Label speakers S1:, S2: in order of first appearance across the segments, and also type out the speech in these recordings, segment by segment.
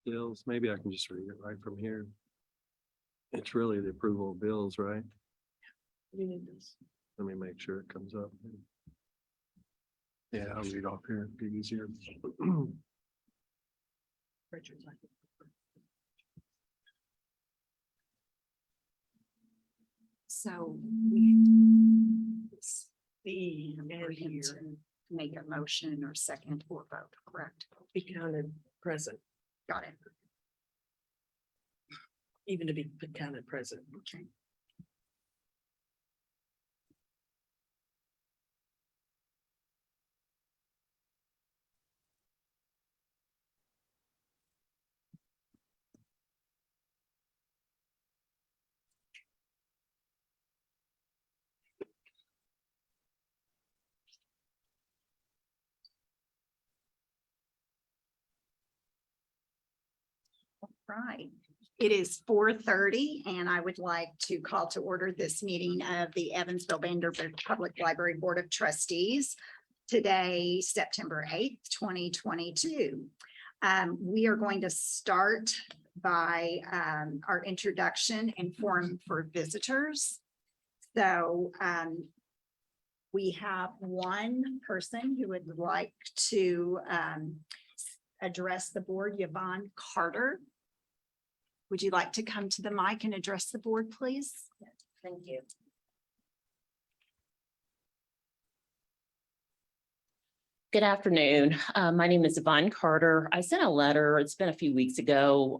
S1: bills. Maybe I can just read it right from here. It's really the approval of bills, right?
S2: You need this.
S1: Let me make sure it comes up. Yeah, I'll read off here. It'd be easier.
S2: Richard's like-
S3: So
S2: The
S3: for
S2: and
S3: him
S2: here
S3: to make a motion or second or vote, correct?
S2: be counted present,
S3: Got it.
S2: even to be counted present.
S3: Okay. Right. It is 4:30 and I would like to call to order this meeting of the Evansville Vanderburgh Public Library Board of Trustees. Today, September 8th, 2022. We are going to start by our introduction and forum for visitors. So we have one person who would like to address the board, Yvonne Carter. Would you like to come to the mic and address the board, please? Thank you.
S4: Good afternoon. My name is Yvonne Carter. I sent a letter, it's been a few weeks ago,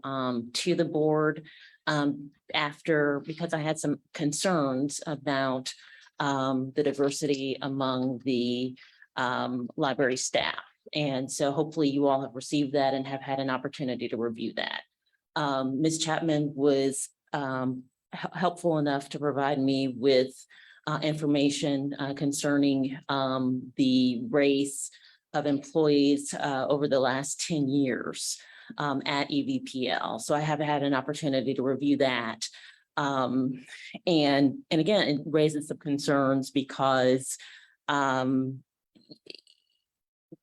S4: to the board because I had some concerns about the diversity among the library staff. And so hopefully you all have received that and have had an opportunity to review that. Ms. Chapman was helpful enough to provide me with information concerning the race of employees over the last 10 years at EVPL. So I have had an opportunity to review that. And again, it raises some concerns because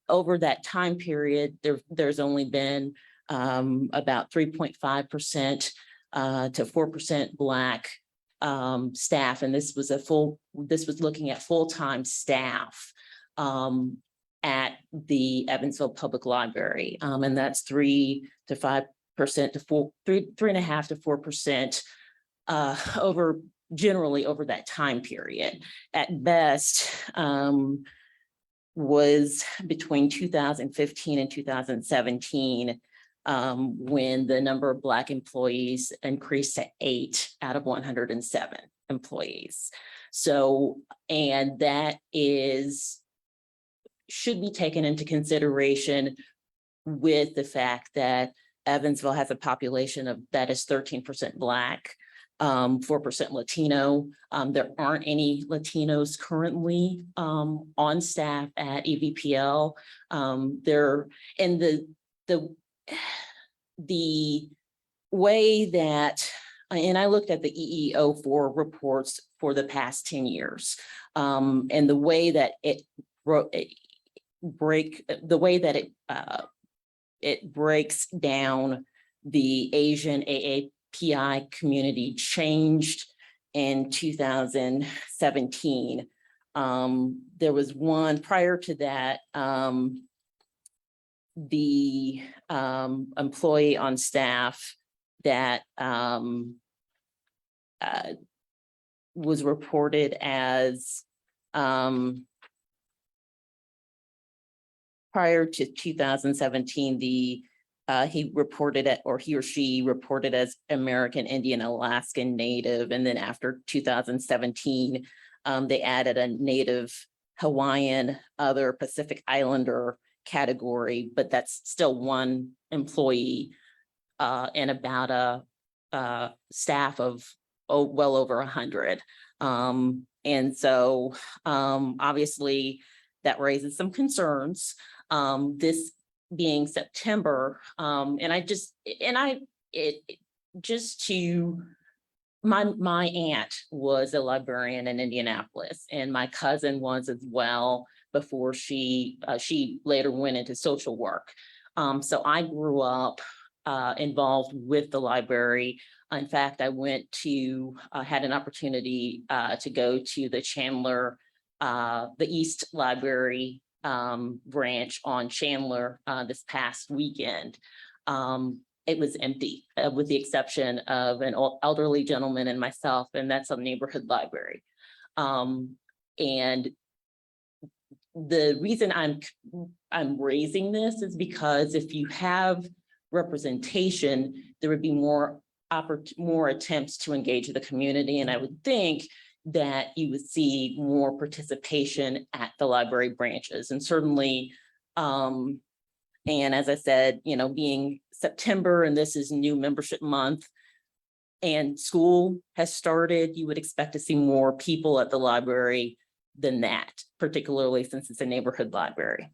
S4: over that time period, there's only been about 3.5% to 4% Black staff, and this was looking at full-time staff at the Evansville Public Library, and that's 3 to 5% to 3.5 to 4% generally over that time period. At best, was between 2015 and 2017. When the number of Black employees increased to 8 out of 107 employees. So, and that should be taken into consideration with the fact that Evansville has a population that is 13% Black, 4% Latino. There aren't any Latinos currently on staff at EVPL. They're in the way that, and I looked at the EEO4 reports for the past 10 years, and the way that it breaks down the Asian AAPI community changed in 2017. There was one prior to that, the employee on staff that was reported as prior to 2017, he or she reported as American Indian Alaskan Native, and then after 2017 they added a Native Hawaiian other Pacific Islander category, but that's still one employee and about a staff of well over 100. And so obviously that raises some concerns. This being September, my aunt was a librarian in Indianapolis, and my cousin was as well before she later went into social work. So I grew up involved with the library. In fact, I went to, had an opportunity to go to the Chandler, the East Library branch on Chandler this past weekend. It was empty, with the exception of an elderly gentleman and myself, and that's a neighborhood library. And the reason I'm raising this is because if you have representation, there would be more attempts to engage the community, and I would think that you would see more participation at the library branches. And certainly, and as I said, you know, being September and this is new membership month and school has started, you would expect to see more people at the library than that, particularly since it's a neighborhood library.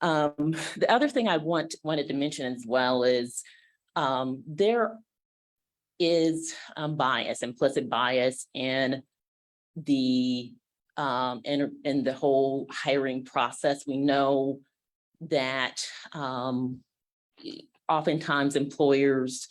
S4: The other thing I wanted to mention as well is there is bias, implicit bias in the whole hiring process. We know that oftentimes employers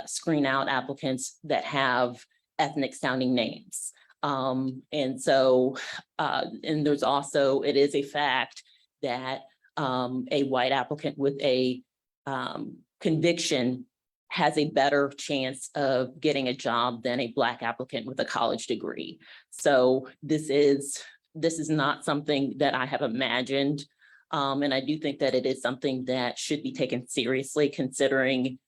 S4: screen out applicants that have ethnic sounding names. And so, and there's also, it is a fact that a white applicant with a conviction has a better chance of getting a job than a Black applicant with a college degree. So this is not something that I have imagined. And I do think that it is something that should be taken seriously considering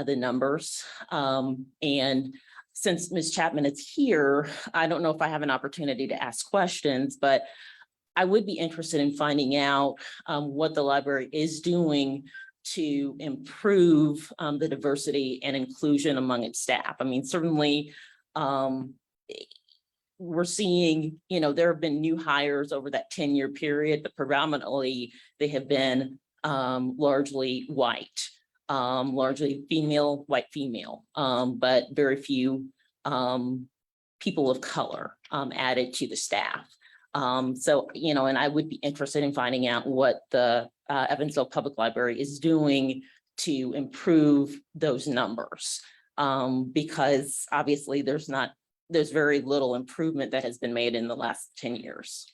S4: the numbers. And since Ms. Chapman is here, I don't know if I have an opportunity to ask questions, but I would be interested in finding out what the library is doing to improve the diversity and inclusion among its staff. I mean, certainly we're seeing, you know, there have been new hires over that 10-year period, but predominantly they have been largely white. Largely female, white female, but very few people of color added to the staff. So, you know, and I would be interested in finding out what the Evansville Public Library is doing to improve those numbers. Because obviously there's very little improvement that has been made in the last 10 years.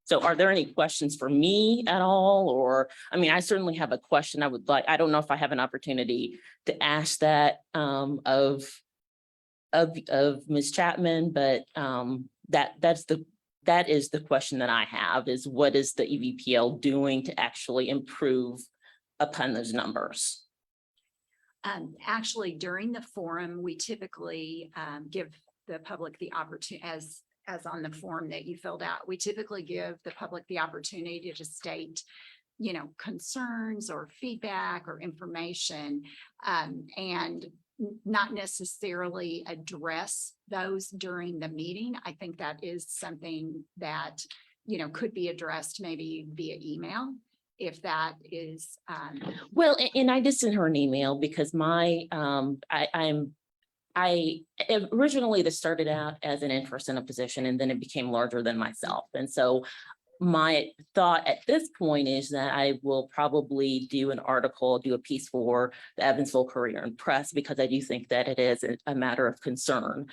S4: So are there any questions for me at all? Or, I mean, I certainly have a question I would like, I don't know if I have an opportunity to ask that of Ms. Chapman, but that is the question that I have, is what is the EVPL doing to actually improve upon those numbers?
S3: Actually, during the forum, we typically give the public the opportunity, as on the form that you filled out, we typically give the public the opportunity to state, you know, concerns or feedback or information, and not necessarily address those during the meeting. I think that is something that, you know, could be addressed maybe via email, if that is.
S4: Well, and I just sent her an email because I originally this started out as an interest in a position, and then it became larger than myself. And so my thought at this point is that I will probably do an article, do a piece for the Evansville Courier and Press, because I do think that it is a matter of concern,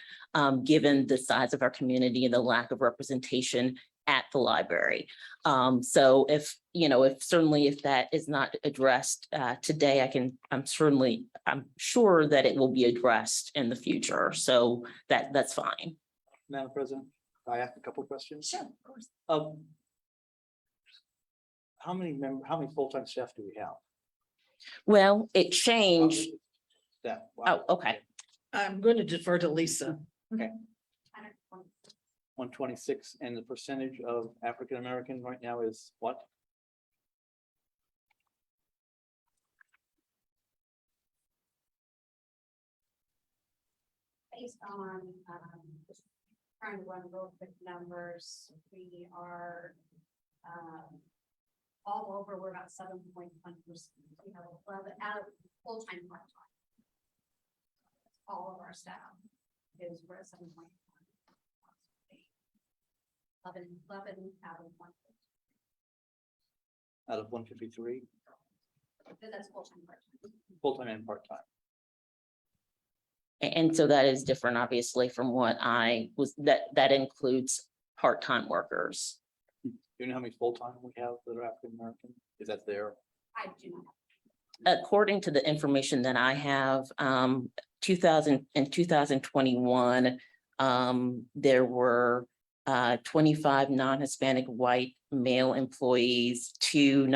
S4: given the size of our community and the lack of representation at the library. So if, you know, if that is not addressed today, I'm sure that it will be addressed in the future. So that's fine.
S5: Madam President, I ask a couple questions.
S3: Sure, of course.
S5: How many full-time staff do we have?
S4: Well, it changed.
S5: That.
S4: Oh, okay.
S2: I'm going to defer to Lisa.
S5: 126, and the percentage of African-American right now is what?
S6: Based on, just trying to run real quick numbers, we are, all over, we're about 7.1%. We have 11 out of full-time part-time. All of our staff is, we're at 7.1. 11 out of 1.
S5: Out of 153?
S6: That's full-time, part-time.
S5: full-time and part-time.
S4: And so that is different, obviously, from what I was, that includes part-time workers.
S5: Do you know how many full-time we have that are African American? Is that there?
S6: I do not.
S4: According to the information that I have, 2021, there were 25 non-Hispanic white male employees, 2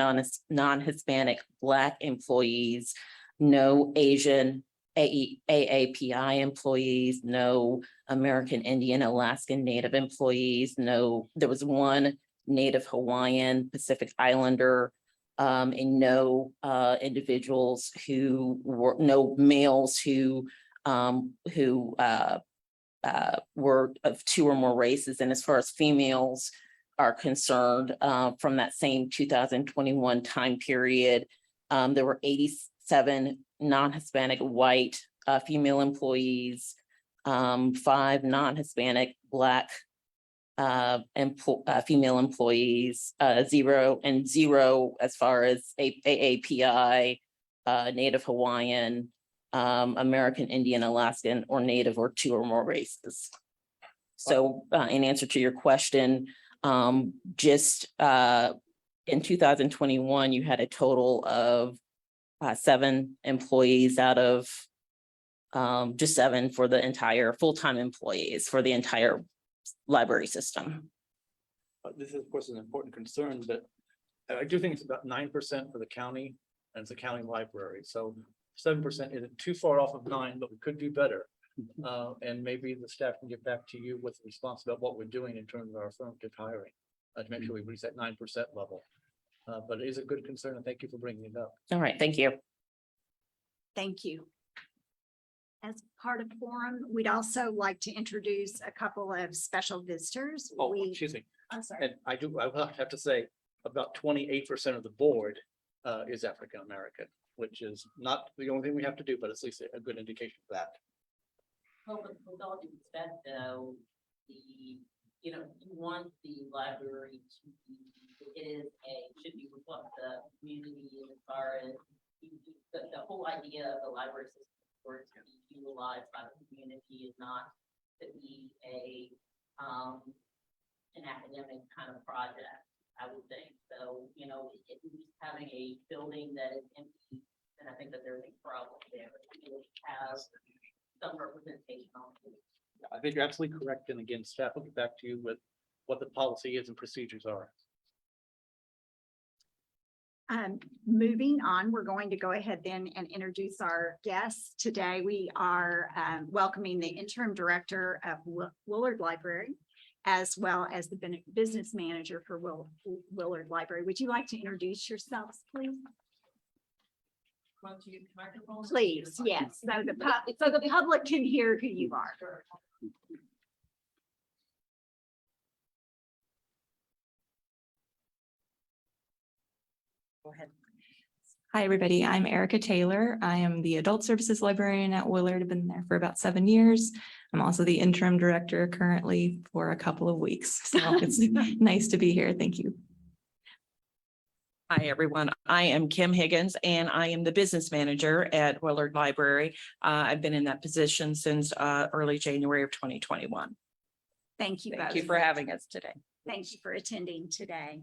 S4: non-Hispanic Black employees, no Asian AAPI employees, no American Indian, Alaskan Native employees, there was 1 Native Hawaiian, Pacific Islander, and no individuals who were, no males who were of 2 or more races. And as far as females are concerned, from that same 2021 time period, there were 87 non-Hispanic white female employees, 5 non-Hispanic Black female employees, 0 as far as AAPI, Native Hawaiian, American Indian, Alaskan, or Native, or 2 or more races. So in answer to your question, just in 2021, you had a total of 7 employees out of just 7 for the entire full-time employees for the entire library system.
S5: This is, of course, an important concern, but I do think it's about 9% for the county, and it's a county library. So 7% isn't too far off of 9, but we could do better. And maybe the staff can get back to you with a response about what we're doing in terms of our affirmative hiring to make sure we reach that 9% level. But it is a good concern, and thank you for bringing it up.
S4: All right, thank you.
S3: Thank you. As part of forum, we'd also like to introduce a couple of special visitors.
S5: Oh, excuse me.
S3: I'm sorry.
S5: And I will have to say, about 28% of the board is African American, which is not the only thing we have to do, but it's at least a good indication of that.
S4: Well, but with all due respect, though, you want the library to be, should be reflect the community as far as the whole idea of the library system for it to be utilized by the community is not to be an academic kind of project, I would think. So, if you're just having a building that is empty, then I think that there's a problem there. You have some representation on it.
S5: I think you're absolutely correct. And again, staff will get back to you with what the policy is and procedures are.
S3: Moving on, we're going to go ahead then and introduce our guests. Today, we are welcoming the interim director of Willard Library, as well as the business manager for Willard Library. Would you like to introduce yourselves, please? Please, yes, so the public can hear who you are. Go ahead.
S7: Hi, everybody. I'm Erica Taylor. I am the Adult Services Librarian at Willard. I've been there for about 7 years. I'm also the interim director currently for a couple of weeks. So it's nice to be here. Thank you.
S8: Hi, everyone. I am Kim Higgins, and I am the business manager at Willard Library. I've been in that position since early January of 2021.
S3: Thank you both.
S8: Thank you for having us today.
S3: Thank you for attending today.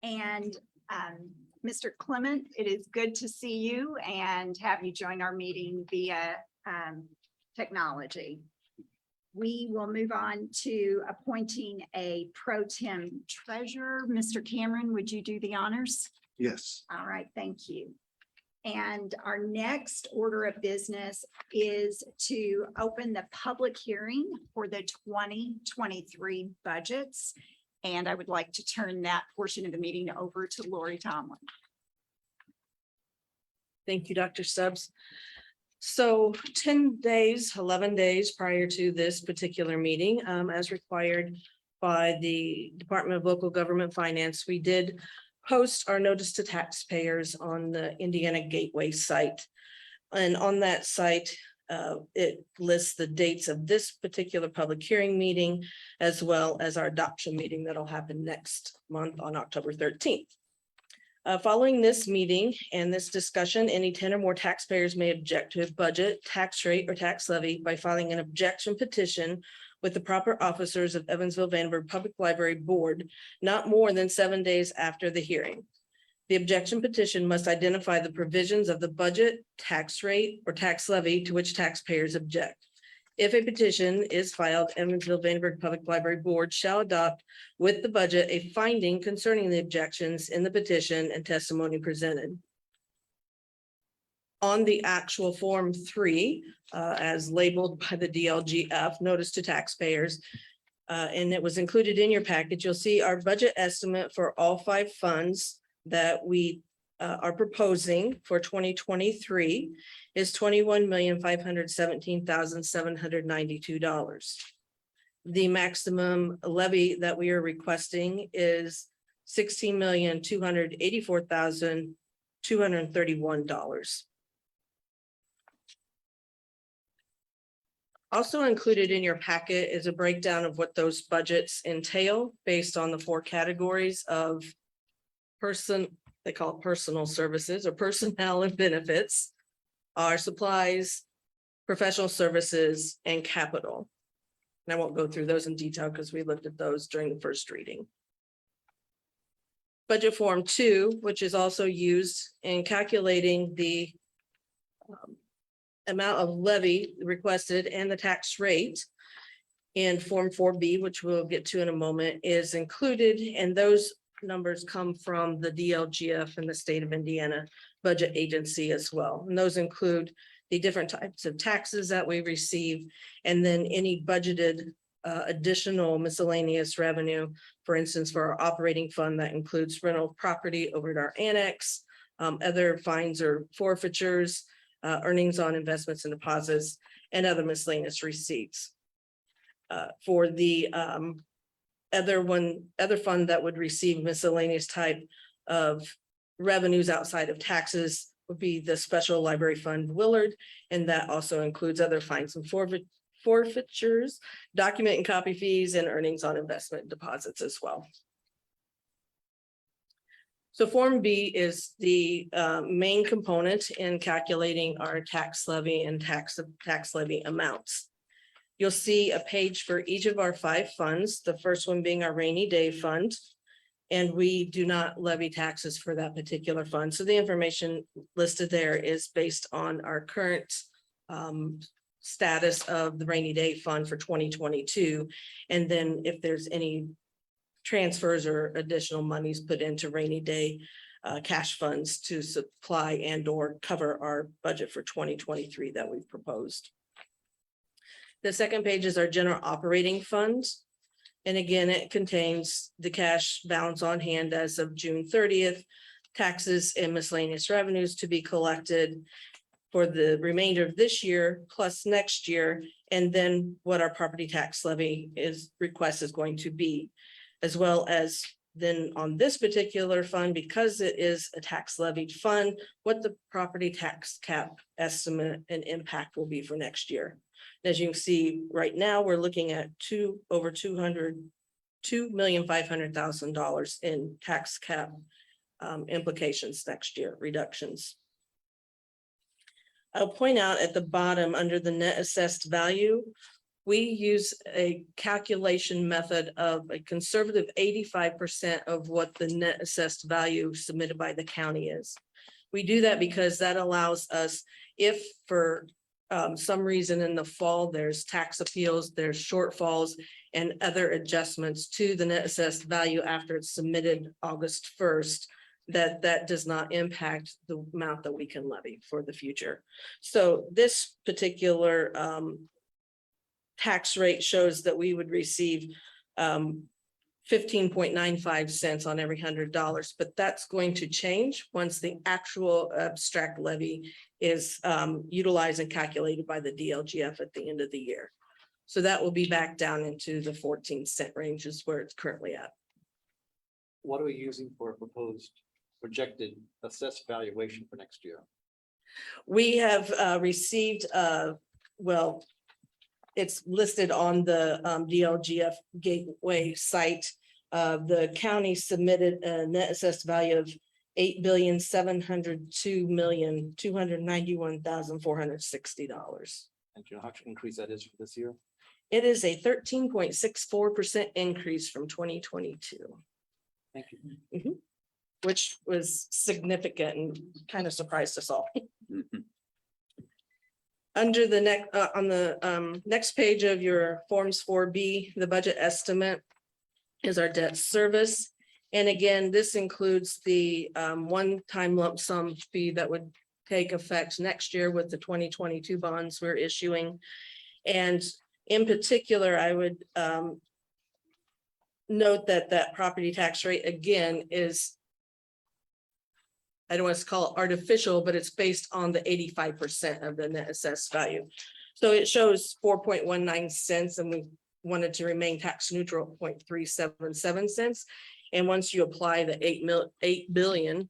S3: And Mr. Clement, it is good to see you and have you join our meeting via technology. We will move on to appointing a pro tem treasurer. Mr. Cameron, would you do the honors?
S1: Yes.
S3: All right, thank you. And our next order of business is to open the public hearing for the 2023 budgets. And I would like to turn that portion of the meeting over to Lori Tomlin.
S2: Thank you, Dr. Stubbs. So 11 days prior to this particular meeting, as required by the Department of Local Government Finance, we did post our notice to taxpayers on the Indiana Gateway site. And on that site, it lists the dates of this particular public hearing meeting, as well as our adoption meeting that'll happen next month on October 13th. Following this meeting and this discussion, any 10 or more taxpayers may object to a budget, tax rate, or tax levy by filing an objection petition with the proper officers of Evansville Vanderburgh Public Library Board not more than 7 days after the hearing. The objection petition must identify the provisions of the budget, tax rate, or tax levy to which taxpayers object. If a petition is filed, Evansville Vanderburgh Public Library Board shall adopt with the budget a finding concerning the objections in the petition and testimony presented. On the actual Form 3, as labeled by the DLGF, Notice to Taxpayers, and it was included in your package, you'll see our budget estimate for all 5 funds that we are proposing for 2023 is $21,517,792. The maximum levy that we are requesting is $16,284,231. Also included in your packet is a breakdown of what those budgets entail based on the 4 categories of they call it personal services or personnel and benefits, our supplies, professional services, and capital. And I won't go through those in detail because we looked at those during the first reading. Budget Form 2, which is also used in calculating the amount of levy requested and the tax rate in Form 4B, which we'll get to in a moment, is included, and those numbers come from the DLGF and the state of Indiana budget agency as well. And those include the different types of taxes that we receive, and then any budgeted additional miscellaneous revenue. For instance, for our operating fund, that includes rental property over at our annex, other fines or forfeitures, earnings on investments and deposits, and other miscellaneous receipts. For the other fund that would receive miscellaneous type of revenues outside of taxes would be the Special Library Fund Willard, and that also includes other fines and forfeitures, document and copy fees, and earnings on investment deposits as well. So Form B is the main component in calculating our tax levy and tax levy amounts. You'll see a page for each of our 5 funds, the first one being our rainy day fund. And we do not levy taxes for that particular fund. So the information listed there is based on our current status of the rainy day fund for 2022. And then if there's any transfers or additional monies put into rainy day cash funds to supply and or cover our budget for 2023 that we've proposed. The second page is our general operating funds. And again, it contains the cash balance on hand as of June 30th, taxes and miscellaneous revenues to be collected for the remainder of this year plus next year, and then what our property tax levy request is going to be, as well as then on this particular fund, because it is a tax levied fund, what the property tax cap estimate and impact will be for next year. As you can see, right now, we're looking at over $2,500,000 in tax cap implications next year, reductions. I'll point out at the bottom under the net assessed value, we use a calculation method of a conservative 85% of what the net assessed value submitted by the county is. We do that because that allows us, if for some reason in the fall, there's tax appeals, there's shortfalls and other adjustments to the net assessed value after it's submitted August 1st, that does not impact the amount that we can levy for the future. So this particular tax rate shows that we would receive 15.95 cents on every $100, but that's going to change once the actual abstract levy is utilized and calculated by the DLGF at the end of the year. So that will be back down into the 14-cent range is where it's currently at.
S5: What are we using for a proposed projected assessed valuation for next year?
S2: We have received, well, it's listed on the DLGF Gateway site. The county submitted a net assessed value of $8,702,291,460.
S5: And do you know how much increase that is for this year?
S2: It is a 13.64% increase from 2022.
S5: Thank you.
S2: Which was significant and kind of surprised us all. Under the next, on the next page of your Forms 4B, the budget estimate is our debt service. And again, this includes the one-time lump sum fee that would take effect next year with the 2022 bonds we're issuing. And in particular, I would note that that property tax rate again is, I don't want to call it artificial, but it's based on the 85% of the net assessed value. So it shows 4.19 cents and we wanted to remain tax neutral at 0.377 cents. And once you apply the 8 billion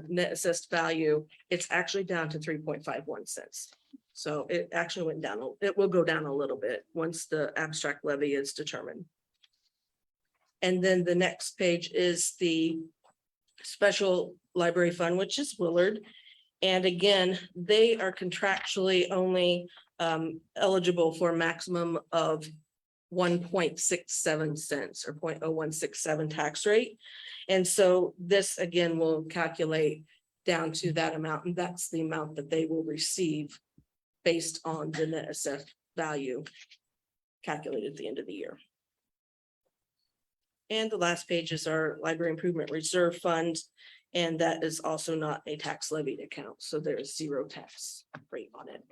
S2: net assessed value, it's actually down to 3.51 cents. So it actually went down, it will go down a little bit once the abstract levy is determined. And then the next page is the special library fund, which is Willard. And again, they are contractually only eligible for a maximum of 1.67 cents or 0.0167 tax rate. And so this again will calculate down to that amount, and that's the amount that they will receive based on the net assessed value calculated at the end of the year. And the last page is our library improvement reserve fund, and that is also not a tax levied account, so there is zero tax rate on it.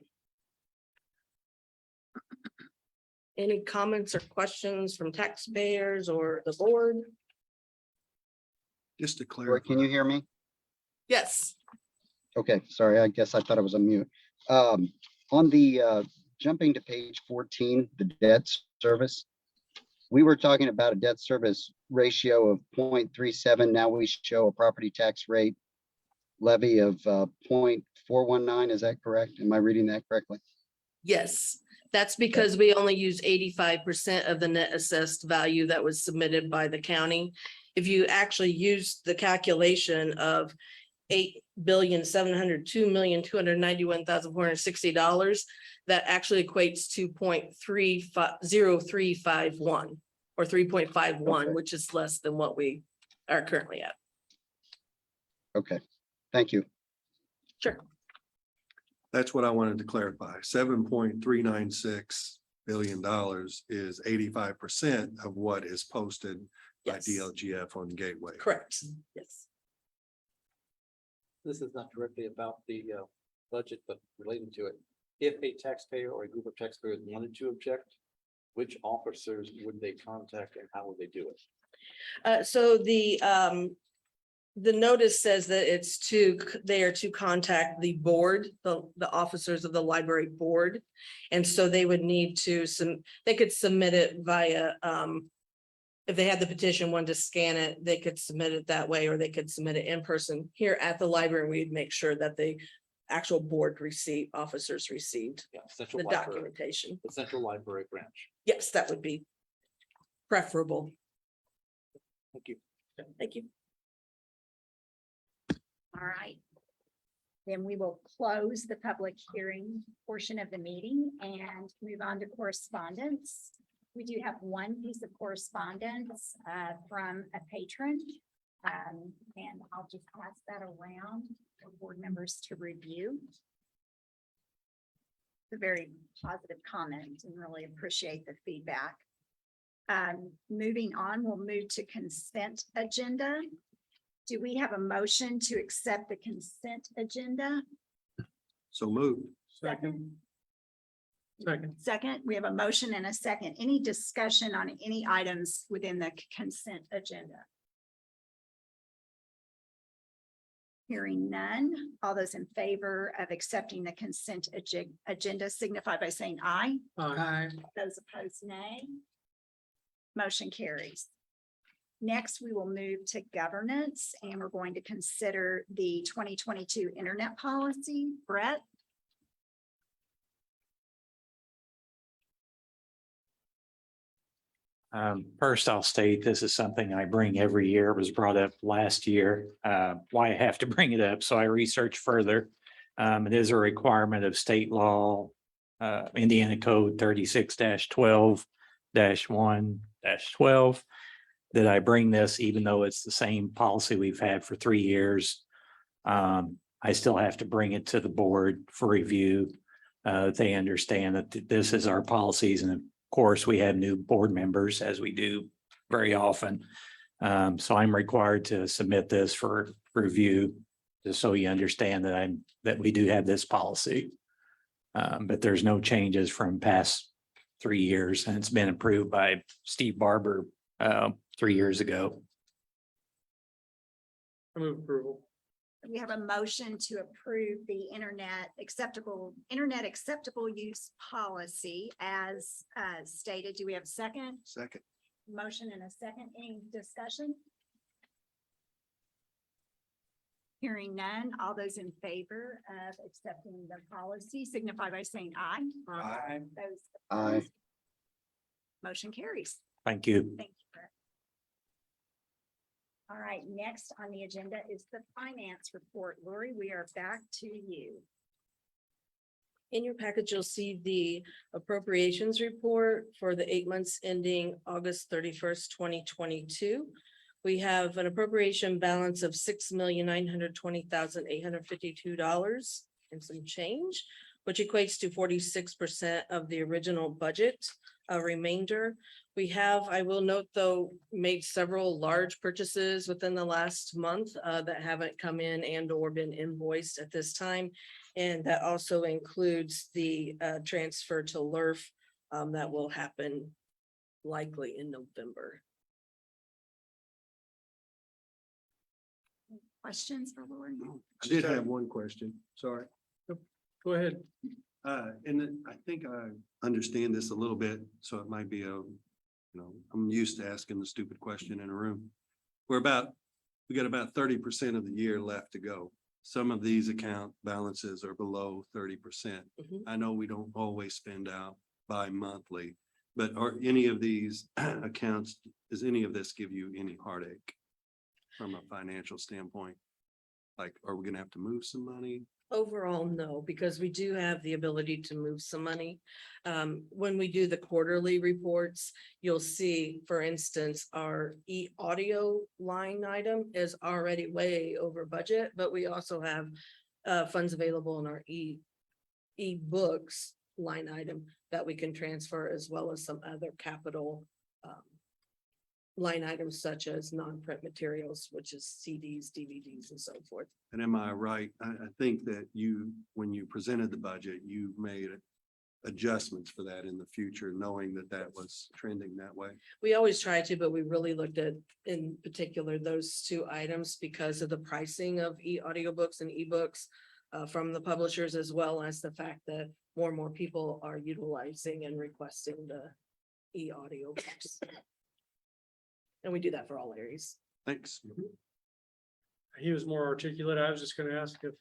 S2: Any comments or questions from taxpayers or the board?
S1: Just to
S9: Roy,
S1: clarify.
S9: can you hear me?
S2: Yes.
S9: Okay, sorry, I guess I thought I was on mute. On the jumping to page 14, the debt service, we were talking about a debt service ratio of 0.37. Now we show a property tax rate levy of 0.419. Is that correct? Am I reading that correctly?
S2: Yes, that's because we only use 85% of the net assessed value that was submitted by the county. If you actually use the calculation of $8,702,291,460, that actually equates to 0.0351 or 3.51,
S9: Okay.
S2: which is less than what we are currently at.
S9: Okay, thank you.
S2: Sure.
S1: That's what I wanted to clarify. $7.396 billion is 85% of what is posted by
S2: Yes.
S1: DLGF on Gateway.
S2: Correct. Yes.
S5: This is not directly about the budget, but related to it. If a taxpayer or a group of taxpayers wanted to object, which officers would they contact and how would they do it?
S2: So the notice says that they are to contact the board, the officers of the library board. And so they would need to they could submit it via, if they had the petition, wanted to scan it, they could submit it that way, or they could submit it in person here at the library. We'd make sure that the actual board officers received
S5: Yeah, central
S2: the
S5: library,
S2: documentation.
S5: the central library branch.
S2: Yes, that would be preferable.
S5: Thank you.
S2: Thank you.
S3: All right. Then we will close the public hearing portion of the meeting and move on to correspondence. We do have one piece of correspondence from a patron. And I'll just pass that around for board members to review. It's a very positive comment and really appreciate the feedback. Moving on, we'll move to consent agenda. Do we have a motion to accept the consent agenda?
S1: So moved.
S5: Second.
S3: Second, we have a motion and a second. Any discussion on any items within the consent agenda? Hearing none. All those in favor of accepting the consent agenda signify by saying aye.
S2: Aye.
S3: Those opposed, nay. Motion carries. Next, we will move to governance, and we're going to consider the 2022 internet policy. Brett?
S10: First, I'll state this is something I bring every year. It was brought up last year. Why I have to bring it up. So I researched further. It is a requirement of state law, Indiana Code 36-12-1-12, that I bring this, even though it's the same policy we've had for 3 years. I still have to bring it to the board for review. They understand that this is our policies, and of course, we have new board members, as we do very often. So I'm required to submit this for review, just so you understand that we do have this policy. But there's no changes from past 3 years, and it's been approved by Steve Barber 3 years ago.
S5: I move approval.
S3: We have a motion to approve the internet acceptable use policy as stated. Do we have a second?
S1: Second.
S3: Motion and a second. Any discussion? Hearing none. All those in favor of accepting the policy signify by saying aye.
S1: Aye.
S3: Those
S9: Aye.
S3: opposed? Motion carries.
S10: Thank you.
S3: Thank you. Brett. All right, next on the agenda is the finance report. Lori, we are back to you.
S2: In your package, you'll see the appropriations report for the 8 months ending August 31st, 2022. We have an appropriation balance of $6,920,852 and some change, which equates to 46% of the original budget. A remainder, we have, I will note though, made several large purchases within the last month that haven't come in and or been invoiced at this time. And that also includes the transfer to LERF that will happen likely in November.
S3: Questions for Lori?
S1: I did have one question. Sorry.
S5: Go ahead.
S1: And then I think I understand this a little bit, so it might be I'm used to asking the stupid question in a room. We got about 30% of the year left to go. Some of these account balances are below 30%.
S2: Mhm.
S1: I know we don't always spend out bi-monthly, but are any of these accounts, does any of this give you any heartache from a financial standpoint? Like, are we gonna have to move some money?
S2: Overall, no, because we do have the ability to move some money. When we do the quarterly reports, you'll see, for instance, our audio line item is already way over budget, but we also have funds available in our books line item that we can transfer, as well as some other capital line items such as non-print materials, which is CDs, DVDs, and so forth.
S1: And am I right? I think that when you presented the budget, you made adjustments for that in the future, knowing that that was trending that way.
S2: We always try to, but we really looked at, in particular, those two items because of the pricing of audiobooks and ebooks from the publishers, as well as the fact that more and more people are utilizing and requesting the audiobooks. And we do that for all areas.
S1: Thanks.
S11: He was more articulate. I was just gonna ask if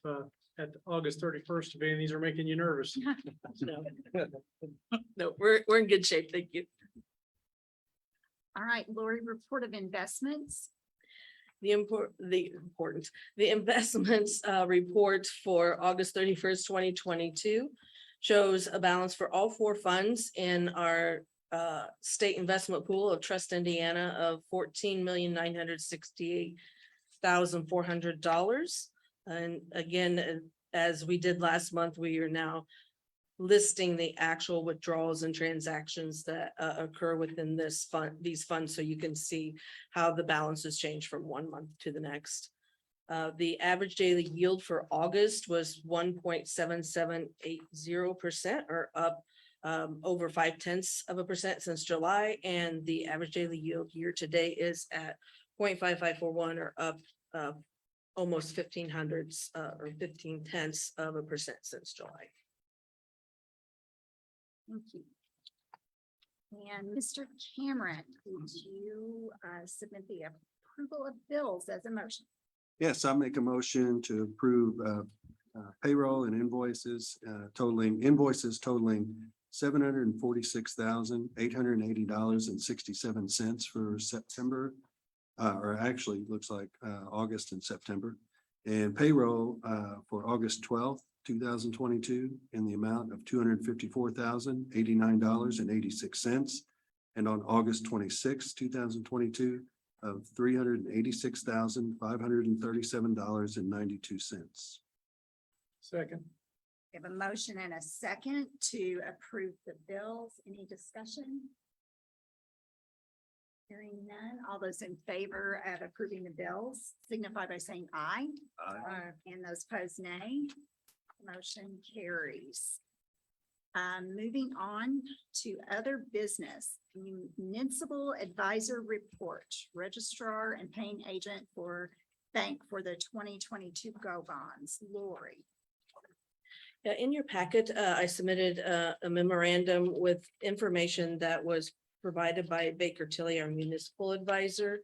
S11: at August 31st, if any of these are making you nervous.
S2: No, no, we're in good shape. Thank you.
S3: All right, Lori, report of investments.
S2: The investments report for August 31st, 2022 shows a balance for all four funds in our state investment pool of Trust Indiana of $14,968,400. And again, as we did last month, we are now listing the actual withdrawals and transactions that occur within these funds, so you can see how the balances change from 1 month to the next. The average daily yield for August was 1.7780%, or up over 0.5% since July, and the average daily yield year to date is at 0.5541, or up almost 0.15 or 0.15% since July.
S3: Thank you. And Mr. Cameron, would you submit the approval of bills as a motion?
S1: Yes, I make a motion to approve payroll and invoices totaling $746,880.67 for September. Or actually, looks like August and September. And payroll for August 12th, 2022, in the amount of $254,089.86. And on August 26th, 2022, of $386,537.92.
S11: Second.
S3: We have a motion and a second to approve the bills. Any discussion? Hearing none. All those in favor of approving the bills signify by saying aye.
S1: Aye.
S3: And those opposed nay. Motion carries. Moving on to other business, municipal advisor report, registrar and paying agent for bank for the 2022 GO bonds. Lori.
S2: Yeah, in your packet, I submitted a memorandum with information that was provided by Baker Tilly, our municipal advisor.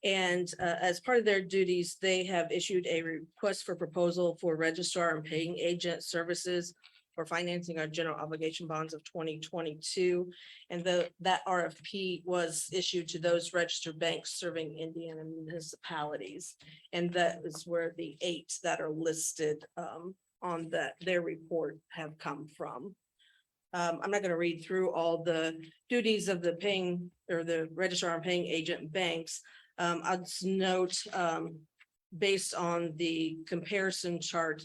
S2: And as part of their duties, they have issued a request for proposal for registrar and paying agent services for financing our general obligation bonds of 2022. And that RFP was issued to those registered banks serving Indiana municipalities. And that is where the 8 that are listed on their report have come from. I'm not going to read through all the duties of the paying or the registrar and paying agent banks. I'll just note, based on the comparison chart,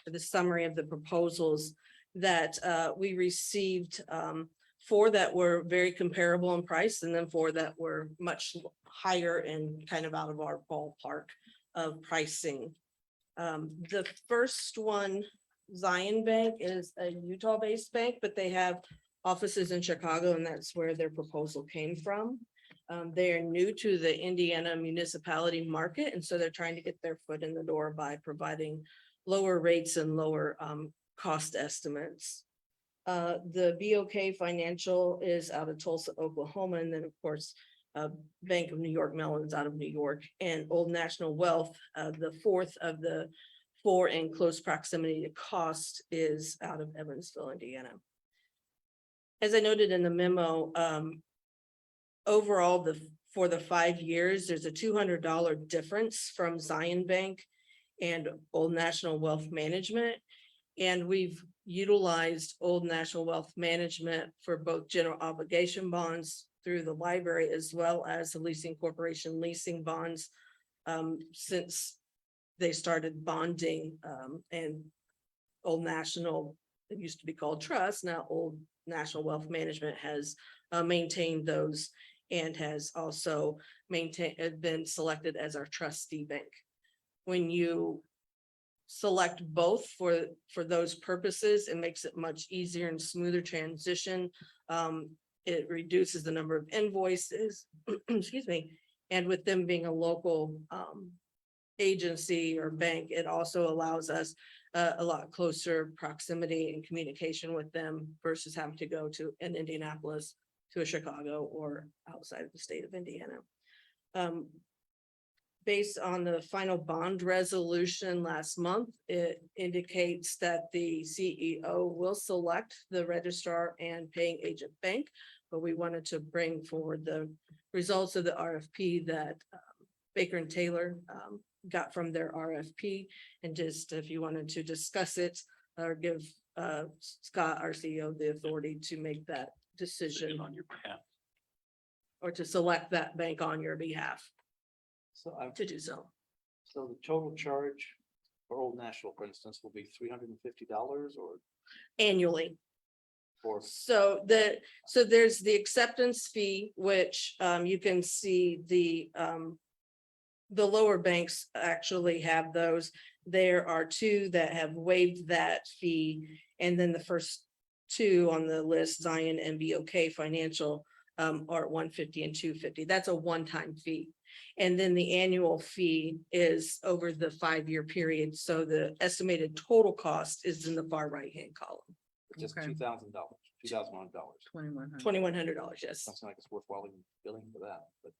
S2: the summary of the proposals that we received, 4 that were very comparable in price, and then 4 that were much higher and kind of out of our ballpark of pricing. The first one, Zion Bank, is a Utah-based bank, but they have offices in Chicago, and that's where their proposal came from. They are new to the Indiana municipality market, and so they're trying to get their foot in the door by providing lower rates and lower cost estimates. The BOK Financial is out of Tulsa, Oklahoma, and then of course, Bank of New York Mellon's out of New York, and Old National Wealth, the 4th of the 4 in close proximity to cost, is out of Evansville, Indiana. As I noted in the memo, overall, for the 5 years, there's a $200 difference from Zion Bank and Old National Wealth Management. And we've utilized Old National Wealth Management for both general obligation bonds through the library, as well as the leasing corporation leasing bonds since they started bonding, and Old National, it used to be called Trust, now Old National Wealth Management has maintained those and has also been selected as our trustee bank. When you select both for those purposes, it makes it much easier and smoother transition. It reduces the number of invoices, excuse me, and with them being a local agency or bank, it also allows us a lot closer proximity and communication with them versus having to go to an Indianapolis, to a Chicago, or outside of the state of Indiana. Based on the final bond resolution last month, it indicates that the CEO will select the registrar and paying agent bank, but we wanted to bring forward the results of the RFP that Baker and Taylor got from their RFP, and just if you wanted to discuss it or give Scott, our CEO, the authority to make that decision
S10: On your behalf.
S2: or to select that bank on your behalf
S5: So
S2: to do so.
S5: so the total charge for Old National, for instance, will be $350 or
S2: Annually.
S5: for,
S2: So there's the acceptance fee, which you can see the lower banks actually have those. There are 2 that have waived that fee. And then the first 2 on the list, Zion and BOK Financial, are at $150 and $250. That's a one-time fee. And then the annual fee is over the 5-year period. So the estimated total cost is in the far right-hand column,
S5: just
S2: Okay.
S5: $2,000, $2,100.
S2: $2,100, yes.
S5: Something like it's worthwhile even billing for that, but.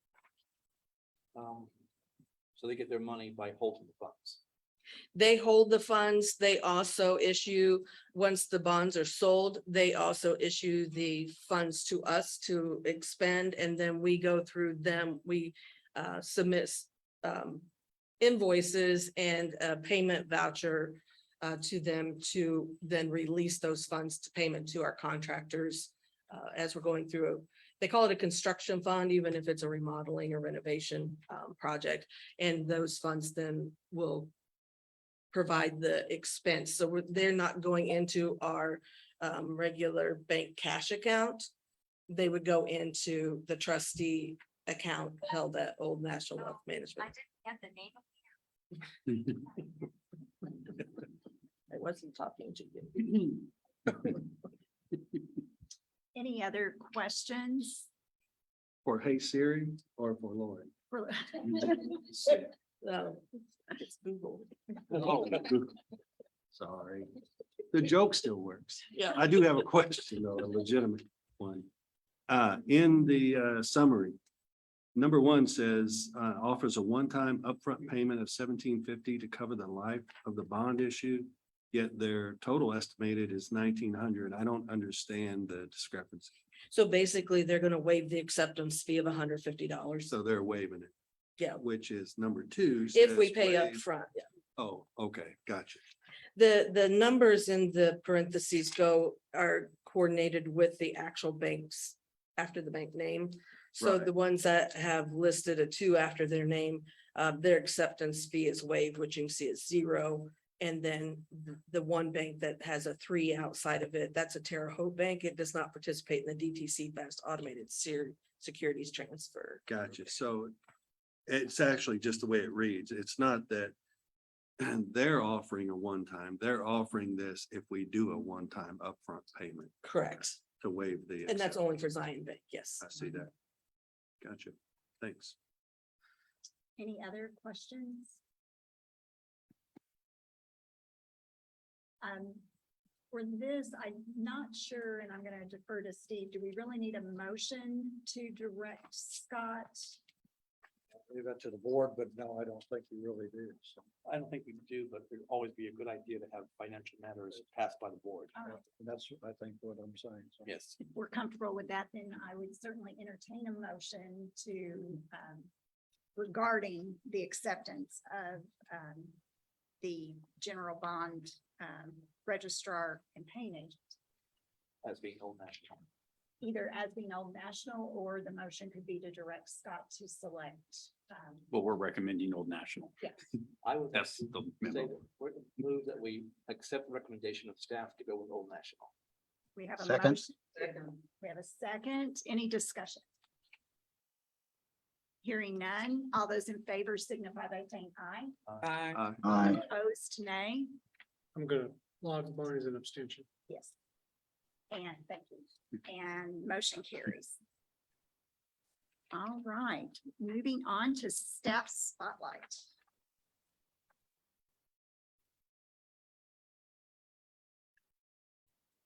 S5: So they get their money by holding the funds.
S2: They hold the funds. They also issue, once the bonds are sold, they also issue the funds to us to expend, and then we go through them. We submit invoices and a payment voucher to them to then release those funds to payment to our contractors as we're going through. They call it a construction fund, even if it's a remodeling or renovation project, and those funds then will provide the expense. So they're not going into our regular bank cash account. They would go into the trustee account held at Old National Wealth
S6: I
S2: Management.
S6: didn't get the name.
S2: I wasn't talking to you.
S3: Any other questions?
S1: For Hey Siri or for Lori?
S2: It's Google.
S1: Oh, sorry. The joke still works.
S2: Yeah.
S1: I do have a question though, a legitimate one. In the summary, number one says, offers a one-time upfront payment of $1,750 to cover the life of the bond issue. Yet their total estimated is $1,900. I don't understand the discrepancy.
S2: So basically, they're gonna waive the acceptance fee of $150.
S1: So they're waiving it,
S2: Yeah,
S1: which is number two.
S2: if we
S1: says
S2: pay up
S1: waive-
S2: front. Yeah.
S1: Oh, okay, gotcha.
S2: The numbers in the parentheses are coordinated with the actual banks after the bank name. So
S1: Right.
S2: the ones that have listed a 2 after their name, their acceptance fee is waived, which you can see is 0. And then the one bank that has a 3 outside of it, that's a Terre Haute Bank. It does not participate in the DTC Fast Automated Securities Transfer.
S1: Gotcha. So it's actually just the way it reads. It's not that they're offering a one-time, they're offering this if we do a one-time upfront payment
S2: Correct.
S1: to waive the.
S2: And that's only for Zion Bank, yes.
S1: I see that. Gotcha. Thanks.
S3: Any other questions? For this, I'm not sure, and I'm gonna defer to Steve. Do we really need a motion to direct Scott?
S12: Leave that to the board, but no, I don't think you really do. So
S5: I don't think we do, but it'd always be a good idea to have financial matters passed by the board.
S12: that's, I think, what I'm saying. So.
S5: Yes.
S3: If we're comfortable with that, then I would certainly entertain a motion to, regarding the acceptance of, the general bond, registrar and paying agent,
S5: As being Old National.
S3: either as being Old National, or the motion could be to direct Scott to select.
S13: Well, we're recommending Old National.
S3: Yes,
S5: I would
S13: That's the
S5: say
S13: memo.
S5: that we're gonna move that we accept the recommendation of staff to go with Old National.
S3: we have a
S9: Second.
S3: motion. We have a second. Any discussion? Hearing none. All those in favor signify by saying aye.
S9: Aye.
S3: Opposed, nay.
S11: I'm gonna log mine as an abstention.
S3: Yes. And thank you. And motion carries. All right, moving on to staff spotlight.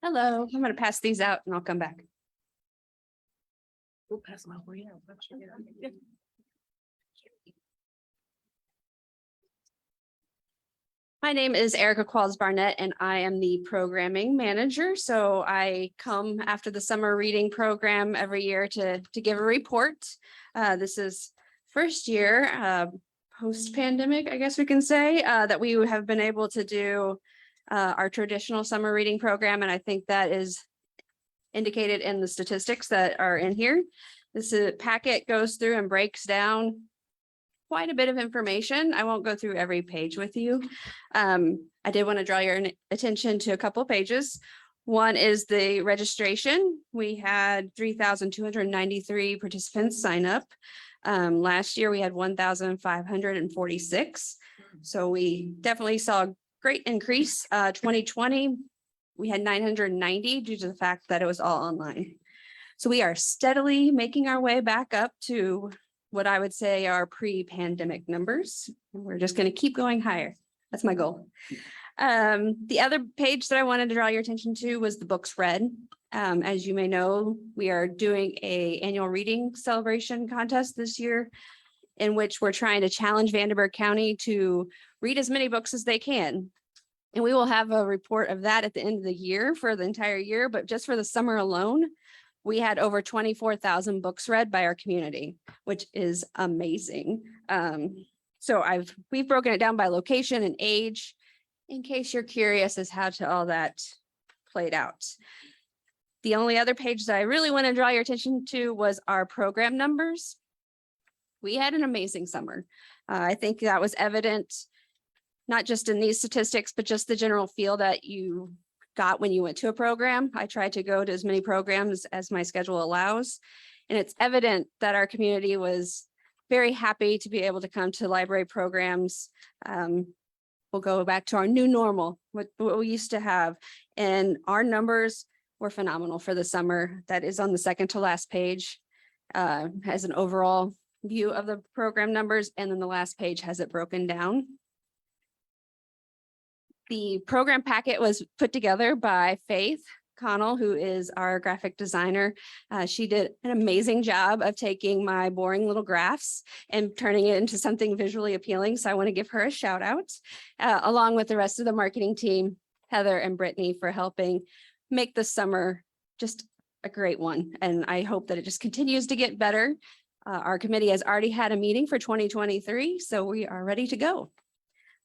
S14: Hello, I'm gonna pass these out and I'll come back.
S2: We'll pass my way.
S14: My name is Erica Qualls Barnett and I am the programming manager. So I come after the summer reading program every year to give a report. This is first year, post-pandemic, I guess we can say, that we have been able to do our traditional summer reading program. And I think that is indicated in the statistics that are in here. This packet goes through and breaks down quite a bit of information. I won't go through every page with you. I did want to draw your attention to a couple of pages. One is the registration. We had 3,293 participants sign up. Last year, we had 1,546. So we definitely saw a great increase. 2020, we had 990 due to the fact that it was all online. So we are steadily making our way back up to what I would say are pre-pandemic numbers. And we're just going to keep going higher. That's my goal. The other page that I wanted to draw your attention to was the books read. As you may know, we are doing an annual reading celebration contest this year, in which we're trying to challenge Vanderburgh County to read as many books as they can. And we will have a report of that at the end of the year for the entire year, but just for the summer alone, we had over 24,000 books read by our community, which is amazing. So we've broken it down by location and age, in case you're curious as how to all that played out. The only other page that I really want to draw your attention to was our program numbers. We had an amazing summer. I think that was evident, not just in these statistics, but just the general feel that you got when you went to a program. I tried to go to as many programs as my schedule allows. And it's evident that our community was very happy to be able to come to library programs. We'll go back to our new normal, what we used to have. And our numbers were phenomenal for the summer. That is on the second to last page, has an overall view of the program numbers. And then the last page has it broken down. The program packet was put together by Faith Connell, who is our graphic designer. She did an amazing job of taking my boring little graphs and turning it into something visually appealing. So I want to give her a shout out, along with the rest of the marketing team, Heather and Brittany, for helping make this summer just a great one. And I hope that it just continues to get better. Our committee has already had a meeting for 2023, so we are ready to go.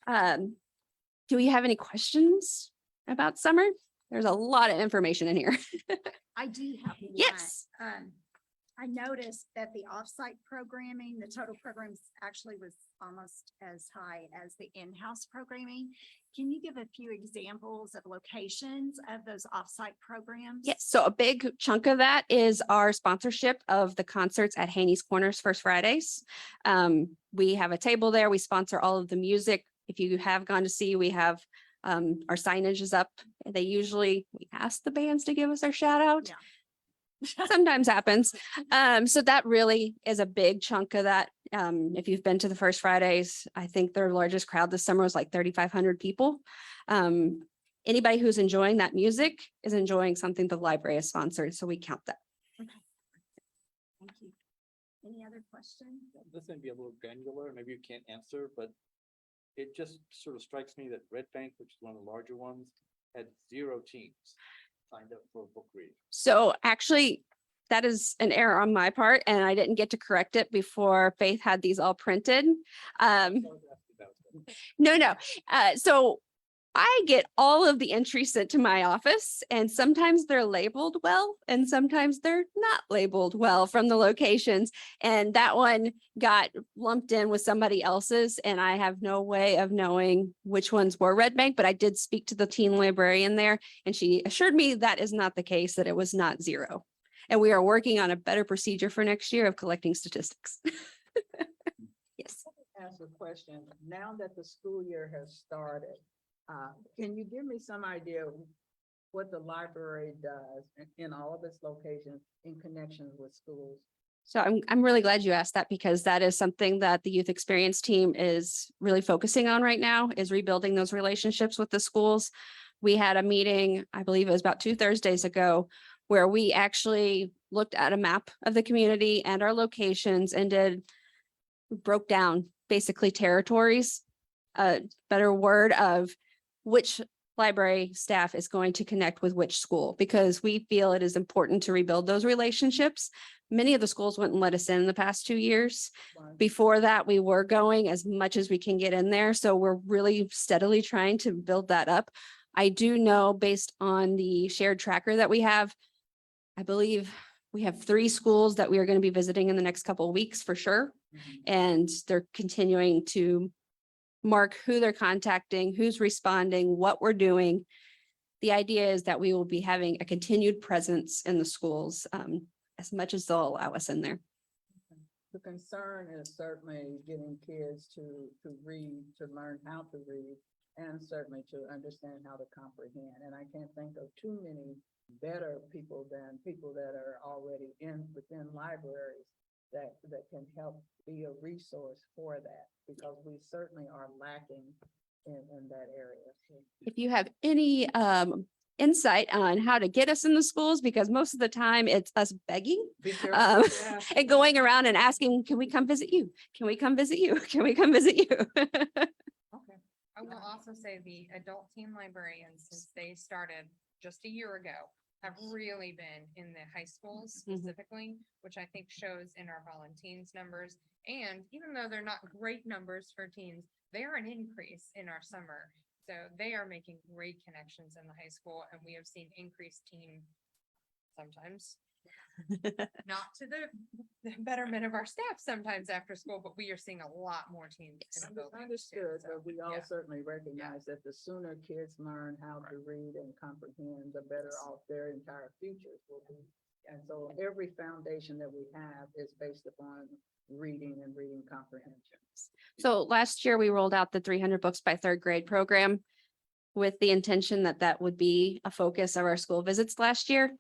S14: Do we have any questions about summer? There's a lot of information in here.
S3: I do have one.
S14: Yes.
S3: I noticed that the offsite programming, the total programs actually was almost as high as the in-house programming. Can you give a few examples of locations of those offsite programs?
S14: Yes, so a big chunk of that is our sponsorship of the concerts at Haney's Corners First Fridays. We have a table there. We sponsor all of the music. If you have gone to see, we have our signage is up. We ask the bands to give us our shout out. Yeah. Sometimes happens. So that really is a big chunk of that. If you've been to the First Fridays, I think their largest crowd this summer was like 3,500 people. Anybody who's enjoying that music is enjoying something the library has sponsored. So we count that.
S3: Okay. Thank you. Any other questions?
S5: This may be a little granular, maybe you can't answer, but it just sort of strikes me that Red Bank, which is one of the larger ones, had 0 teams signed up for a book reading.
S14: So actually, that is an error on my part, and I didn't get to correct it before Faith had these all printed. No. So I get all of the entries sent to my office, and sometimes they're labeled well, and sometimes they're not labeled well from the locations. And that one got lumped in with somebody else's, and I have no way of knowing which ones were Red Bank, but I did speak to the teen librarian there, and she assured me that is not the case, that it was not 0. And we are working on a better procedure for next year of collecting statistics. Yes.
S15: Ask a question. Now that the school year has started, can you give me some idea of what the library does in all of its locations in connection with schools?
S14: So I'm really glad you asked that, because that is something that the youth experience team is really focusing on right now, is rebuilding those relationships with the schools. We had a meeting, I believe it was about 2 Thursdays ago, where we actually looked at a map of the community and our locations and broke down basically territories, a better word of which library staff is going to connect with which school, because we feel it is important to rebuild those relationships. Many of the schools wouldn't let us in the past 2 years. Before that, we were going as much as we can get in there. So we're really steadily trying to build that up. I do know, based on the shared tracker that we have, I believe we have 3 schools that we are going to be visiting in the next couple of weeks for sure. And they're continuing to mark who they're contacting, who's responding, what we're doing. The idea is that we will be having a continued presence in the schools as much as they'll allow us in there.
S15: The concern is certainly getting kids to read, to learn how to read, and certainly to understand how to comprehend. And I can't think of too many better people than people that are already within libraries that can help be a resource for that, because we certainly are lacking in that area.
S14: If you have any insight on how to get us in the schools, because most of the time it's us begging and going around and asking, can we come visit you? Can we come visit you? Can we come visit you?
S15: Okay.
S16: I'll also say the adult teen librarians, since they started just a year ago, have really been in the high schools specifically, which I think shows in our volunteers numbers. And even though they're not great numbers for teens, they are an increase in our summer. So they are making great connections in the high school, and we have seen increased teen sometimes. Not to the betterment of our staff sometimes after school, but we are seeing a lot more teens. in the building, too.
S15: Understood, but we all
S16: yeah.
S15: certainly recognize that the sooner kids learn how to read and comprehend, the better off their entire futures will be. And so every foundation that we have is based upon reading and reading comprehension.
S14: So last year we rolled out the 300 books by third grade program with the intention that that would be a focus of our school visits last year.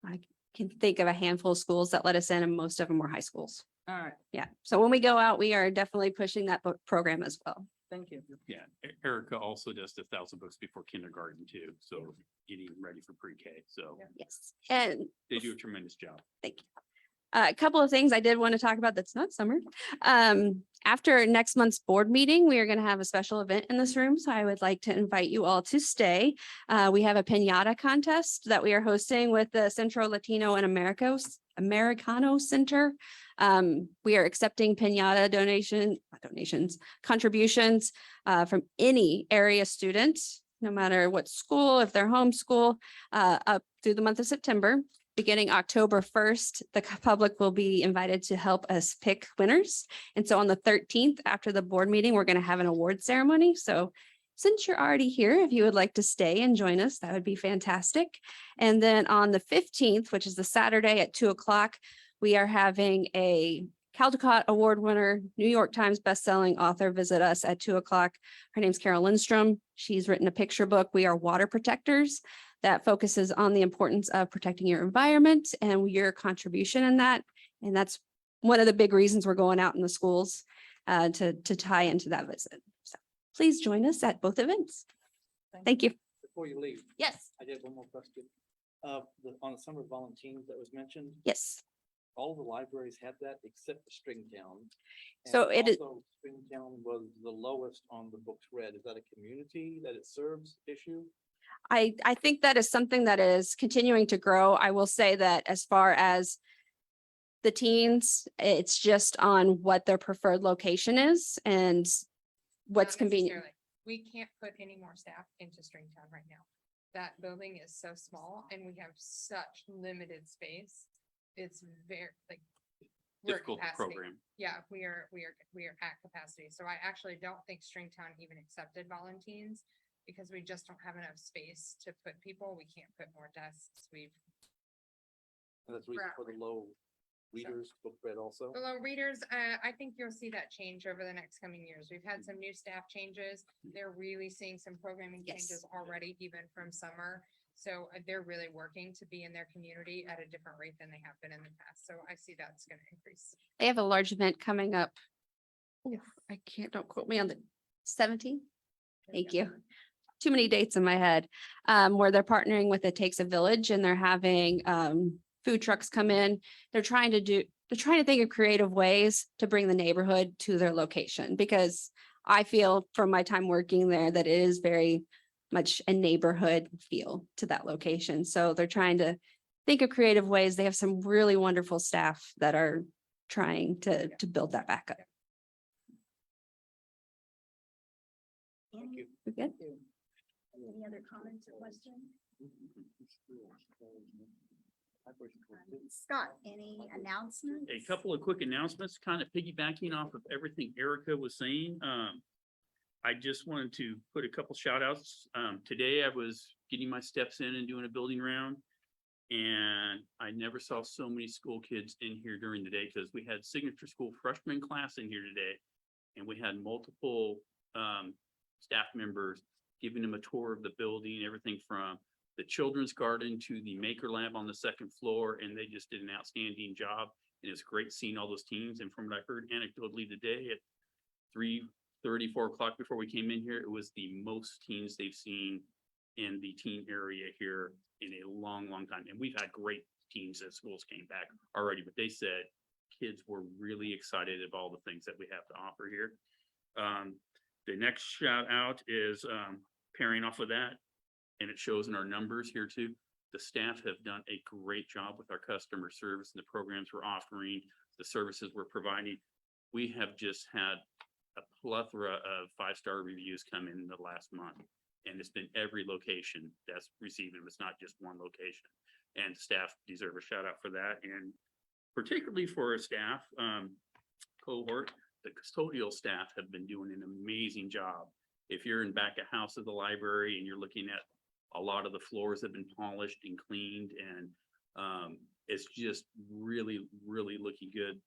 S14: I can think of a handful of schools that let us in, and most of them were high schools.
S15: All right,
S14: Yeah. So when we go out, we are definitely pushing that book program as well.
S15: thank you.
S13: Yeah, Erica also does 1,000 books before kindergarten too, so getting ready for pre-K, so
S14: Yes. And
S13: they do a tremendous job.
S14: a couple of things I did want to talk about that's not summer. After next month's board meeting, we are going to have a special event in this room. So I would like to invite you all to stay. We have a Pinata Contest that we are hosting with the Central Latino and Americano Center. We are accepting pinata contributions from any area students, no matter what school, if they're homeschool, up through the month of September. Beginning October 1st, the public will be invited to help us pick winners. And so on the 13th, after the board meeting, we're going to have an award ceremony. So since you're already here, if you would like to stay and join us, that would be fantastic. And then on the 15th, which is the Saturday at 2:00, we are having a Caldecott Award winner, New York Times bestselling author visit us at 2:00. Her name's Carol Lindstrom. She's written a picture book, We Are Water Protectors, that focuses on the importance of protecting your environment and your contribution in that. And that's one of the big reasons we're going out in the schools to tie into that visit. So please join us at both events. Thank you.
S5: Before you leave,
S14: Yes,
S5: I did one more question. On the summer volunteers that was mentioned,
S14: yes.
S5: all the libraries had that except the Stringtown.
S14: So
S5: And
S14: it is-
S5: also Stringtown was the lowest on the books read. Is that a community that it serves issue?
S14: I think that is something that is continuing to grow. I will say that as far as the teens, it's just on what their preferred location is and what's
S16: Not
S14: convenient.
S16: necessarily. We can't put any more staff into Stringtown right now. That building is so small and we have such limited space. It's very like. we're at
S13: Difficult to
S16: capacity.
S13: program.
S16: Yeah, we are at capacity. So I actually don't think Stringtown even accepted volunteers because we just don't have enough space to put people. We can't put more desks.
S5: And that's the reason for the low readers book read also.
S16: Below readers, I think you'll see that change over the next coming years. We've had some new staff changes. They're really seeing some programming
S14: Yes.
S16: changes already, even from summer. So they're really working to be in their community at a different rate than they have been in the past. So I see that's going to increase.
S14: They have a large event coming up. Oof, don't quote me on the 17th. Thank you. Too many dates in my head, where they're partnering with It Takes a Village and they're having food trucks come in. They're trying to think of creative ways to bring the neighborhood to their location, because I feel from my time working there that it is very much a neighborhood feel to that location. So they're trying to think of creative ways. They have some really wonderful staff that are trying to build that back up.
S5: Thank you.
S14: We're good?
S3: Any other comments or questions? Scott, any announcements?
S13: A couple of quick announcements, kind of piggybacking off of everything Erica was saying. I just wanted to put a couple shout outs. Today I was getting my steps in and doing a building round. And I never saw so many school kids in here during the day because we had signature school freshman class in here today. And we had multiple staff members giving them a tour of the building, everything from the children's garden to the maker lab on the second floor. And they just did an outstanding job. And it's great seeing all those teams. And from what I heard anecdotally today at 3:30, 4 o'clock before we came in here, it was the most teens they've seen in the teen area here in a long, long time. And we've had great teams as schools came back already, but they said kids were really excited about all the things that we have to offer here. The next shout out is pairing off of that. And it shows in our numbers here too. The staff have done a great job with our customer service and the programs we're offering, the services we're providing. We have just had a plethora of 5-star reviews come in the last month. And it's been every location that's receiving them. It's not just one location. And staff deserve a shout out for that. And particularly for our staff cohort, the custodial staff have been doing an amazing job. If you're in back of house of the library and you're looking at a lot of the floors have been polished and cleaned, and it's just really, really looking good.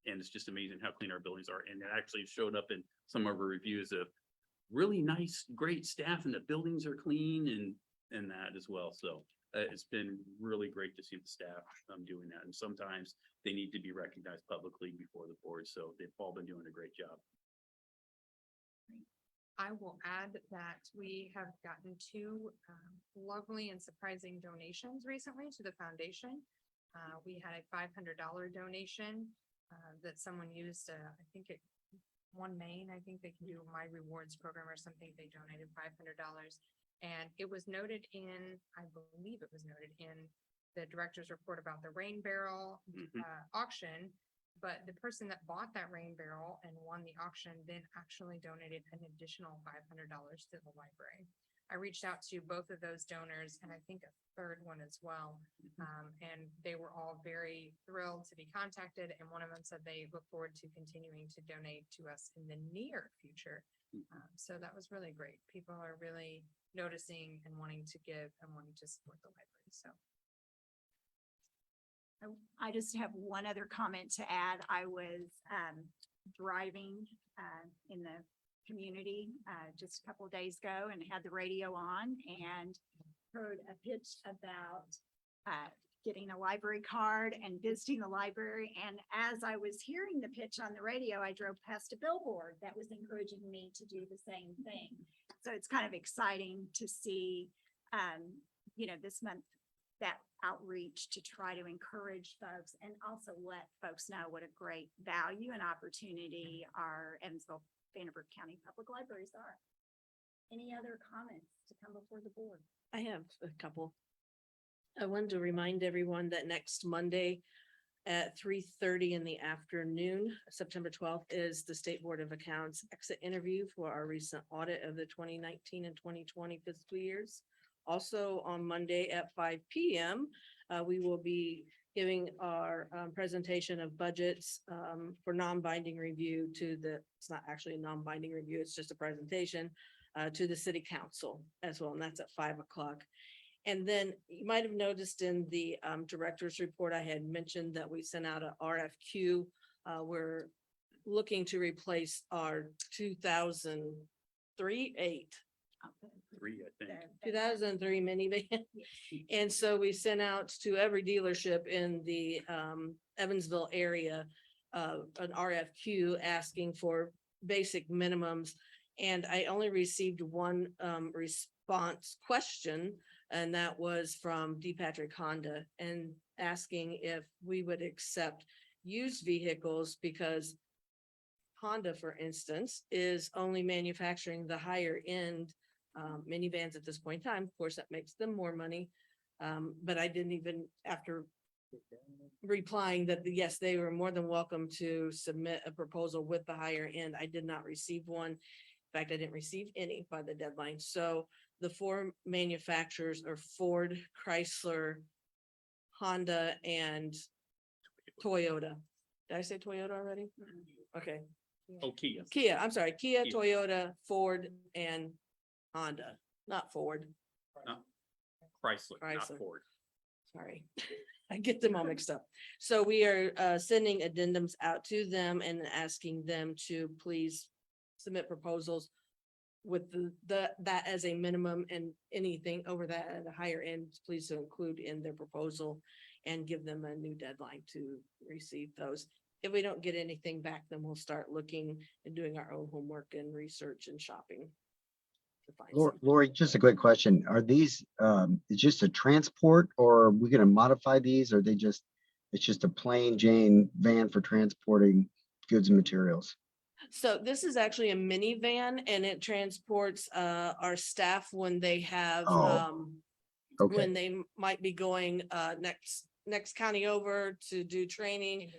S13: And it's just amazing how clean our buildings are. And it actually showed up in some of our reviews of really nice, great staff, and the buildings are clean and that as well. So it's been really great to see the staff doing that. And sometimes they need to be recognized publicly before the board. So they've all been doing a great job.
S16: I will add that we have gotten two lovely and surprising donations recently to the foundation. We had a $500 donation that someone used, I think it, One Main, I think they can do My Rewards program or something. They donated $500. And it was noted in, I believe it was noted in the director's report about the rain barrel auction. But the person that bought that rain barrel and won the auction then actually donated an additional $500 to the library. I reached out to both of those donors and I think a third one as well. And they were all very thrilled to be contacted. And one of them said they look forward to continuing to donate to us in the near future. So that was really great. People are really noticing and wanting to give and wanting to support the library. So.
S3: I just have one other comment to add. I was driving in the community just a couple of days ago and had the radio on and heard a pitch about getting a library card and visiting the library. And as I was hearing the pitch on the radio, I drove past a billboard that was encouraging me to do the same thing. So it's kind of exciting to see, this month, that outreach to try to encourage folks and also let folks know what a great value and opportunity our Evansville, Vanderburgh County Public Libraries are. Any other comments to come before the board?
S2: I have a couple. I wanted to remind everyone that next Monday at 3:30 in the afternoon, September 12th, is the State Board of Accounts exit interview for our recent audit of the 2019 and 2020 fiscal years. Also on Monday at 5 p.m., we will be giving our presentation of budgets for non-binding review to it's not actually a non-binding review, it's just a presentation to the city council as well. And that's at 5 o'clock. And then you might have noticed in the director's report, I had mentioned that we sent out an RFQ. We're looking to replace our 2003 minivan. And so we sent out to every dealership in the Evansville area an RFQ asking for basic minimums. And I only received one response question, and that was from D. Patrick Honda, and asking if we would accept used vehicles because Honda, for instance, is only manufacturing the higher end minivans at this point in time. Of course, that makes them more money. But I didn't even, after replying that, yes, they were more than welcome to submit a proposal with the higher end. I did not receive one. In fact, I didn't receive any by the deadline. So the four manufacturers are Ford, Chrysler, Honda, and Toyota. Did I say Toyota already? Okay.
S13: Oh, Kia.
S2: Kia, I'm sorry, Kia, Toyota, Ford, and Honda, not Ford.
S13: Chrysler, not
S2: Chrysler.
S13: Ford.
S2: Sorry, I get them all mixed up. So we are sending addendums out to them and asking them to please submit proposals with that as a minimum, and anything over that at a higher end, please to include in their proposal and give them a new deadline to receive those. If we don't get anything back, then we'll start looking and doing our own homework and research and shopping.
S9: Lori, just a quick question. Are these, it's just a transport, or are we going to modify these? Or it's just a plain Jane van for transporting goods and materials?
S2: So this is actually a minivan and it transports our staff when they have
S9: Okay,
S2: when they might be going next county over to do training.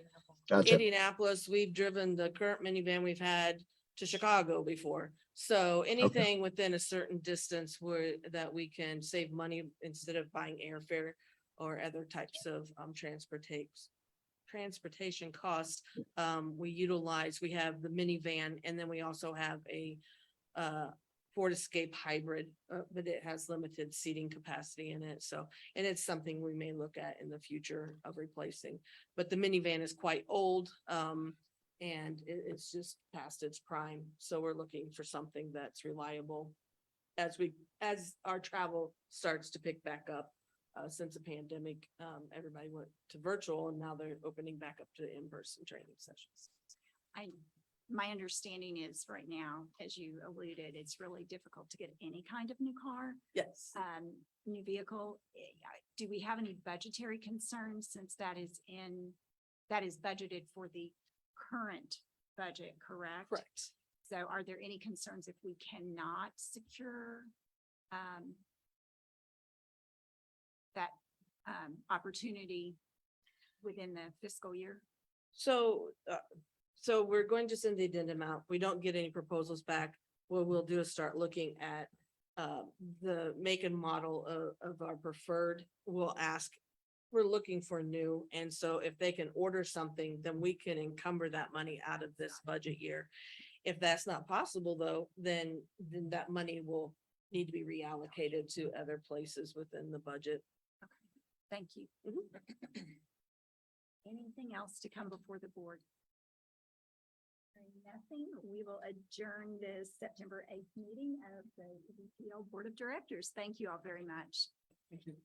S9: gotcha.
S2: Indianapolis, we've driven the current minivan we've had to Chicago before. So anything within a certain distance where that we can save money instead of buying airfare or other types of transportation costs. We have the minivan and then we also have a Ford Escape hybrid, but it has limited seating capacity in it. So, and it's something we may look at in the future of replacing. But the minivan is quite old, and it's just past its prime. So we're looking for something that's reliable as our travel starts to pick back up. Since the pandemic, everybody went to virtual and now they're opening back up to in-person training sessions.
S3: My understanding is right now, as you alluded, it's really difficult to get any kind of new car,
S2: Yes.
S3: new vehicle. Do we have any budgetary concerns since that is budgeted for the current budget, correct?
S2: Correct.
S3: So are there any concerns if we cannot secure that opportunity within the fiscal year?
S2: So we're going to send the addendum out. We don't get any proposals back. What we'll do is start looking at the make and model of our preferred. We'll ask, we're looking for new. And so if they can order something, then we can encumber that money out of this budget year. If that's not possible though, then that money will need to be reallocated to other places within the budget.
S3: Thank you. Anything else to come before the board? Nothing. We will adjourn the September 8th meeting of the EVPL Board of Directors. Thank you all very much.
S2: Thank you.